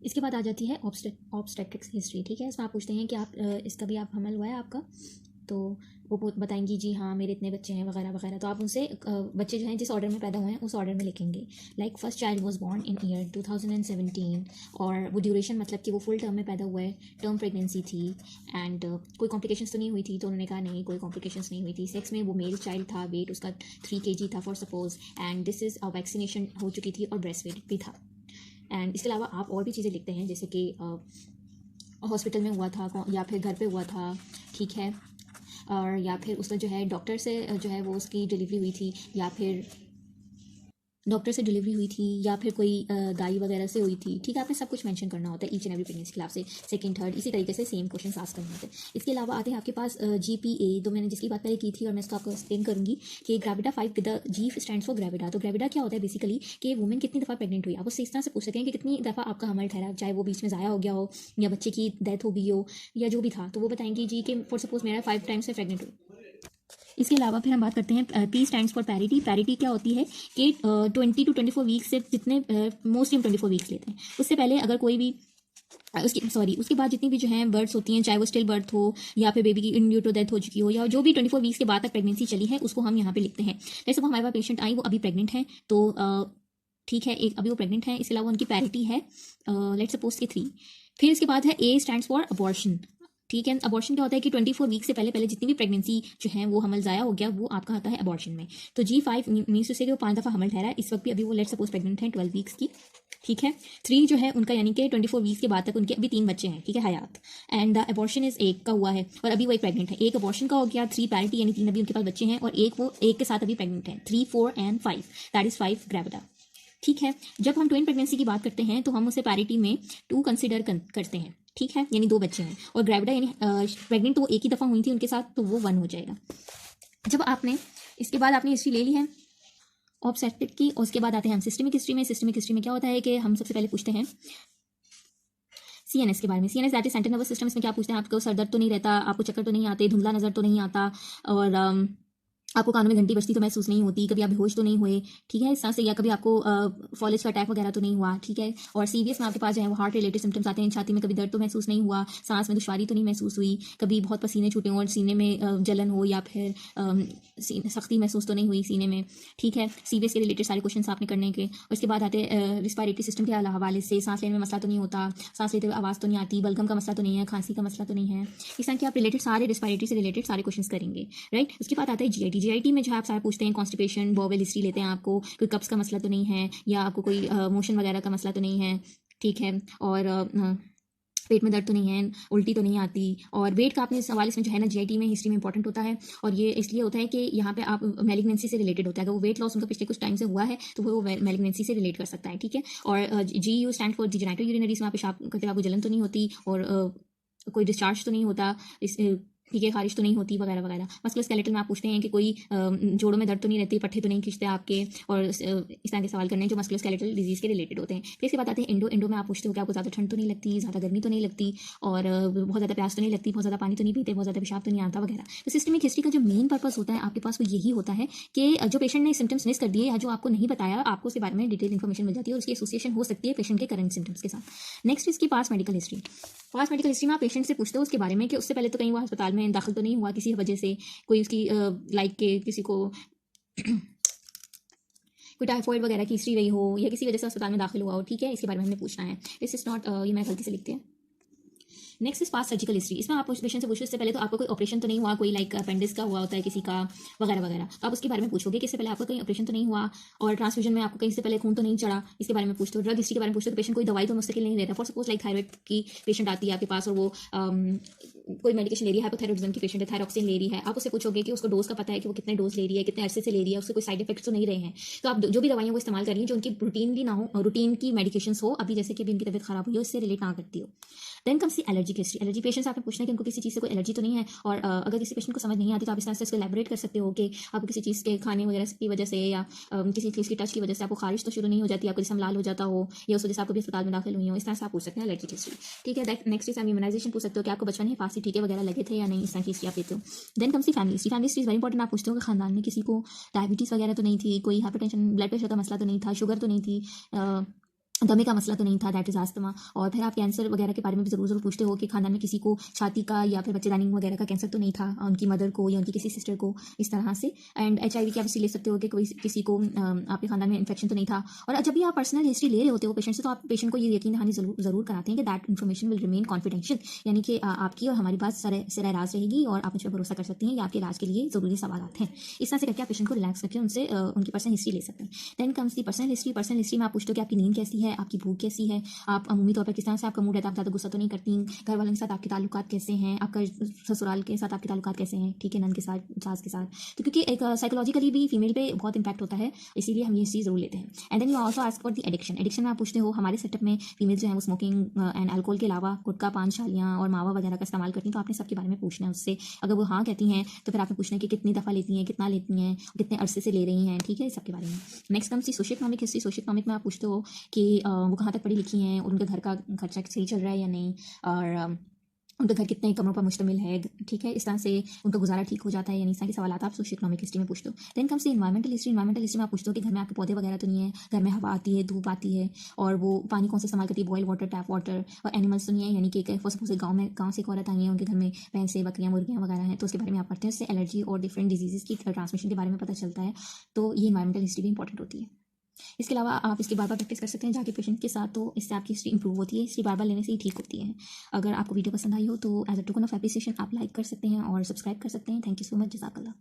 इसके बाद आ जाती है ऑब्स्टेट्रिक्स हिस्ट्री। ठीक है, इसमें आप पूछते हैं कि आप इसका भी आप हमल हुआ है आपका, तो वो बताएंगी जी हाँ मेरे इतने बच्चे हैं वगैरह वगैरह। तो आप उनसे बच्चे जो हैं जिस ऑर्डर में पैदा हुए हैं उस ऑर्डर में लिखेंगे। Like first child was born in year 2017, और वो ड्यूरेशन मतलब कि वो फुल टर्म में पैदा हुआ है, टर्म प्रेगनेंसी थी, एंड कोई कॉम्प्लिकेशंस तो नहीं हुई थी। तो उन्होंने कहा नहीं कोई कॉम्प्लिकेशंस नहीं हुई थी। सेक्स में वो मेल चाइल्ड था, वेट उसका 3 kg था for suppose, and this is vaccination हो चुकी थी और ब्रेस्ट फीड भी था। एंड इसके अलावा आप और भी चीज़ें लिखते हैं जैसे कि हॉस्पिटल में हुआ था या फिर घर पे हुआ था, ठीक है, और या फिर उसका जो है डॉक्टर से जो है वो उसकी डिलीवरी हुई थी, या फिर डॉक्टर से डिलीवरी हुई थी, या फिर कोई दाई वगैरह से हुई थी। ठीक है, आपने सब कुछ मेंशन करना होता है ईच एंड एवरी प्रेगनेंसी के खिलाफ से, सेकंड थर्ड, इसी तरीके से सेम क्वेश्चन आस्क करने होते हैं। इसके अलावा आते हैं आपके पास GPA, तो मैंने जिसकी बात पहले की थी और मैं इसको आपको एक्सप्लेन करूँगी कि gravida 5 with the G stands for gravida. तो ग्रेविडा क्या होता है बेसिकली कि वुमेन कितनी दफ़ा प्रेगनेंट हुई। आप उससे इस तरह से पूछ सकें कि कितनी दफ़ा आपका हमल ठहरा, चाहे वो बीच में ज़ाया हो गया हो या बच्चे की डेथ हो गई हो या जो भी था, तो वो बताएंगी जी कि फॉर सपोज मेरा 5 टाइम्स से प्रेगनेंट हुई। इसके अलावा फिर हम बात करते हैं P stands for parity. Parity क्या होती है कि 20 to 24 वीक्स से जितने मोस्टली हम 24 वीक्स लेते हैं, उससे पहले अगर कोई भी उसके बाद जितनी भी जो हैं बर्ड्स होती हैं, चाहे वो स्टिल बर्थ हो या फिर बेबी की इन ड्यू टू डेथ हो चुकी हो, या जो भी 24 वीक्स के बाद तक प्रेगनेंसी चली है उसको हम यहाँ पे लिखते हैं। जैसे वो हमारे पास पेशेंट आई, वो अभी प्रेग्नेंट है, तो ठीक है, एक अभी वो प्रेग्नेंट है, इसके अलावा उनकी पैरिटी है लेट्स सपोज के 3। फिर इसके बाद है A स्टैंड्स फॉर अबॉर्शन। ठीक है, अबॉर्शन क्या होता है कि 24 वीक से पहले जितनी भी प्रेगनेंसी जो है वो हमल ज़ाया हो गया, वो आपका आता है अबॉर्शन में। तो G5 मीन्स टू से कि वो 5 दफ़ा हमल ठहरा है, इस वक्त भी अभी वो लेट सपोज प्रेग्नेंट है 12 वीक्स की। ठीक है, 3 जो है उनका यानी कि 24 वीक्स के बाद तक उनके अभी 3 बच्चे हैं, ठीक है, हयात। एंड द अबॉर्शन इज 1 का हुआ है और अभी वो एक प्रेग्नेंट है। 1 अबॉर्शन का हो गया, 3 पैरिटी यानी 3 अभी उनके पास बच्चे हैं, और वो एक के साथ अभी प्रेग्नेंट है। 3, 4 एंड 5, दैट इज 5 ग्रेविडा। ठीक है, जब हम ट्विन प्रेगनेंसी की बात करते हैं तो हम उसे पैरिटी में 2 कंसिडर करते हैं। ठीक है, यानी 2 बच्चे हैं, और ग्रेविडा यानी प्रेग्नेंट तो वो एक ही दफ़ा हुई थी उनके साथ, तो वो 1 हो जाएगा। जब आपने इसके बाद आपने हिस्ट्री ले ली है ऑब्स्टेट्रिक की, और उसके बाद आते हैं हम सिस्टमिक हिस्ट्री में। सिस्टमिक हिस्ट्री में क्या होता है कि हम सबसे पहले पूछते हैं CNS के बारे में। CNS that is central nervous system. इसमें क्या पूछते हैं, आपको सरदर्द तो नहीं रहता, आपको चक्कर तो नहीं आते, धुंधला नज़र तो नहीं आता, और आपको कानों में घंटी बजती तो महसूस नहीं होती, कभी आप बेहोश तो नहीं हुए, ठीक है, इस तरह से, या कभी आपको फॉलेज का अटैक वगैरह तो नहीं हुआ। ठीक है, और सीरियस में आपके पास जो है वो हार्ट रिलेटेड सिम्टम्स आते हैं। छाती में कभी दर्द तो महसूस नहीं हुआ, सांस में दुश्वारी तो नहीं महसूस हुई, कभी बहुत पसीने छूटे हों और सीने में जलन हो, या फिर सख्ती महसूस तो नहीं हुई सीने में। ठीक है, सीरियस के रिलेटेड सारे क्वेश्चन आपने करने के। उसके बाद आते हैं रिस्पायरेटरी सिस्टम के हवाले से, सांस लेने में मसला तो नहीं होता, सांस लेते हुए आवाज़ तो नहीं आती, बलगम का मसला तो नहीं है, खांसी का मसला तो नहीं है। इस तरह के आप रिलेटेड सारे रिस्पायरेटरी से रिलेटेड सारे क्वेश्चन करेंगे, राइट। उसके बाद आता है GIT में जो आप सारा पूछते हैं कॉन्स्टिपेशन, बॉवेल हिस्ट्री लेते हैं, आपको कोई कब्ज का मसला तो नहीं है, या आपको कोई मोशन वगैरह का मसला तो नहीं है, ठीक है, और पेट में दर्द तो नहीं है, उल्टी तो नहीं आती। और वेट का आपने सवाल इसमें जो है ना GIT में हिस्ट्री में इंपॉर्टेंट होता है, और ये इसलिए होता है कि यहाँ पे आप मैलिग्नेंसी से रिलेटेड होता है। अगर वो वेट लॉस उनका पिछले कुछ टाइम से हुआ है तो वो मैलिग्नेंसी से रिलेट कर सकता है। ठीक है, और GU stand for genital urinary, में आप पेशाब करते हुए आपको जलन तो नहीं होती, और कोई डिस्चार्ज तो नहीं होता, ठीक है, खारिश तो नहीं होती, वगैरह वगैरह। मस्कुलोस्केलेटल में आप पूछते हैं कि कोई जोड़ों में दर्द तो नहीं रहती, पट्टे तो नहीं खींचते आपके, और इस तरह के सवाल करने हैं जो मस्कुलोस्केलेटल डिजीज़ के रिलेटेड होते हैं। फिर इसके बाद आते हैं इंडो में आप पूछते हो कि आपको ज़्यादा ठंड तो नहीं लगती, ज़्यादा गर्मी तो नहीं लगती, और बहुत ज़्यादा प्यास तो नहीं लगती, बहुत ज़्यादा पानी तो नहीं पीते, बहुत ज़्यादा पेशाब तो नहीं आता, वगैरह। तो सिस्टमिक हिस्ट्री का जो मेन पर्पस होता है आपके पास वो यही होता है कि जो पेशेंट ने सिम्टम्स मिस कर दिए या जो आपको नहीं बताया, आपको उसके बारे में डिटेल इन्फॉर्मेशन मिल जाती है, और उसकी एसोसिएशन हो सकती है पेशेंट के करंट सिम्टम्स के साथ। नेक्स्ट इसकी पास मेडिकल हिस्ट्री। पास मेडिकल हिस्ट्री में आप पेशेंट से पूछते हो उसके बारे में कि उससे पहले तो कहीं वो अस्पताल में दाखिल तो नहीं हुआ किसी वजह से, कोई उसकी लाइक के किसी को कोई टाइफॉइड वगैरह की हिस्ट्री रही हो, या किसी वजह से अस्पताल में दाखिल हुआ हो। ठीक है, इसके बारे में हमें पूछना है। दिस इज नॉट, ये मैं गलती से लिखते हैं। Next is pass surgical history. इसमें आप पेशेंट से पूछो इससे पहले तो आपको कोई ऑपरेशन तो नहीं हुआ, कोई लाइक अपेंडिक्स का हुआ होता है किसी का, वगैरह वगैरह, तो आप उसके बारे में पूछोगे कि इससे पहले आपका कहीं ऑपरेशन तो नहीं हुआ, और ट्रांसफ्यूजन में आपको कहीं से पहले खून तो नहीं चढ़ा, इसके बारे में पूछते हो। ड्रग हिस्ट्री के बारे में पूछते हो कि पेशेंट कोई दवाई तो मुस्तकिल नहीं लेता, फॉर सपोज लाइक थायराइड की पेशेंट आती है आपके पास और वो कोई मेडिकेशन ले रही है, हाइपोथायरॉइडिज्म की पेशेंट है, थायरॉक्सिन ले रही है, आप उससे पूछोगे कि उसको डोज का पता है कि वो कितने डोज ले रही है, कितने अरसे से ले रही है, उसके कोई साइड इफेक्ट्स तो नहीं रहे हैं। तो आप जो भी दवाइयाँ वो इस्तेमाल कर रही हैं जो उनकी रूटीनली ना हो, रूटीन की मेडिकेशंस हो, अभी जैसे कि अभी उनकी तबीयत खराब हुई है उससे रिलेट ना करती हो। Then comes the allergic history. Allergy patients आपने पूछना है कि उनको किसी चीज़ से कोई एलर्जी तो नहीं है, और अगर किसी पेशेंट को समझ नहीं आती तो आप इस तरह से इसको एलैबोरेट कर सकते हो कि आपको किसी चीज़ के खाने वगैरह की वजह से, या किसी चीज़ की टच की वजह से आपको खारिश तो शुरू नहीं हो जाती, आपको जिसम लाल हो जाता हो, या उस वजह से आपको भी अस्पताल में दाखिल हुई हो, इस तरह से आप पूछ सकते हैं एलर्जिक हिस्ट्री। ठीक है, नेक्स्ट इज इम्यूनाइजेशन पूछ सकते हो कि आपको बचपन में फांसी टीके वगैरह लगे थे या नहीं, इस तरह की हिस्ट्री आप देते हो। Then comes the family history. Family history very important. आप पूछते हो कि खानदान में किसी को डायबिटीज़ वगैरह तो नहीं थी, कोई हाइपरटेंशन ब्लड प्रेशर का मसला तो नहीं था, शुगर तो नहीं थी, दमे का मसला तो नहीं था, दैट इज़ आस्थमा। और फिर आप कैंसर वगैरह के बारे में भी ज़रूर पूछते हो कि खानदान में किसी को छाती का या फिर बच्चेदानी वगैरह का कैंसर तो नहीं था, उनकी मदर को या उनकी किसी सिस्टर को, इस तरह से। एंड HIV की आप इससे ले सकते हो कि कोई किसी को आपके खानदान में इन्फेक्शन तो नहीं था। और जब भी आप पर्सनल हिस्ट्री ले रहे होते हो पेशेंट से, तो आप पेशेंट को ये यकीन दहानी ज़रूर कराते हैं कि that information will remain confidential, यानी कि आपकी और हमारी बात सरे राज रहेगी और आप मुझ पर भरोसा कर सकते हैं, ये आपके इलाज के लिए ज़रूरी सवाल हैं। इस तरह से करके आप पेशेंट को रिलैक्स करके उनसे उनकी पर्सनल हिस्ट्री ले सकते हैं। Then comes the personal history. Personal history में आप पूछते हो कि आपकी नींद कैसी है, आपकी भूख कैसी है, आप अमूमी तौर पर किस तरह से आपका मूड रहता है, आप ज़्यादा गुस्सा तो नहीं करती, घर वालों के साथ आपके ताल्लुकात कैसे हैं, आपका ससुराल के साथ आपके ताल्लुकात कैसे हैं, ठीक है, नंद के साथ, सास के साथ। तो क्योंकि एक साइकोलॉजिकली भी फीमेल पे बहुत इंपैक्ट होता है, इसीलिए हम ये चीज़ ज़रूर लेते हैं। And then you also ask for the addiction. Addiction में आप पूछते हो, हमारे सेटअप में फीमेल जो है वो स्मोकिंग एंड अल्कोहल के अलावा गुटखा, पान, छालियाँ और मावा वगैरह का इस्तेमाल करती हैं, तो आपने सबके बारे में पूछना है उससे। अगर वो हाँ कहती हैं तो फिर आपने पूछना है कि कितनी दफ़ा लेती हैं, कितना लेती हैं, कितने अरसे से ले रही हैं, ठीक है, सबके बारे में। Next comes the socio economic history. Socio economic में आप पूछते हो कि वो कहाँ तक पढ़ी लिखी हैं और उनके घर का खर्चा सही चल रहा है या नहीं, और उनका घर कितने कमरों पर मुश्तमिल है, ठीक है, इस तरह से उनका गुजारा ठीक हो जाता है, यानी इस तरह के सवाल आप सोशियो इकोनॉमिक हिस्ट्री में पूछते हो। Then comes the environmental history. Environmental history में आप पूछते हो कि घर में आपके पौधे वगैरह तो नहीं है, घर में हवा आती है, धूप आती है, और वो पानी कौन से इस्तेमाल करती है, बॉयल वाटर, टैप वाटर, और एनिमल्स तो नहीं है, यानी कि सपोज गाँव से एक औरत आई है, उनके घर में भैंसें, बकरियाँ, मुर्गियाँ वगैरह हैं, तो उसके बारे में आप पढ़ते हैं, उससे एलर्जी और डिफरेंट डिजीज़ की ट्रांसमिशन के बारे में पता चलता है। तो ये इन्वायरमेंटल हिस्ट्री भी इंपॉर्टेंट होती है। इसके अलावा आप इसकी बार बार प्रैक्टिस कर सकते हैं जाके पेशेंट के साथ, तो इससे आपकी हिस्ट्री इंप्रूव होती है, हिस्ट्री बार बार लेने से ही ठीक होती है। अगर आपको वीडियो पसंद आई हो तो as a token of appreciation आप लाइक कर सकते हैं और सब्सक्राइब कर सकते हैं। थैंक यू सो मच, जज़ाकल्लाह।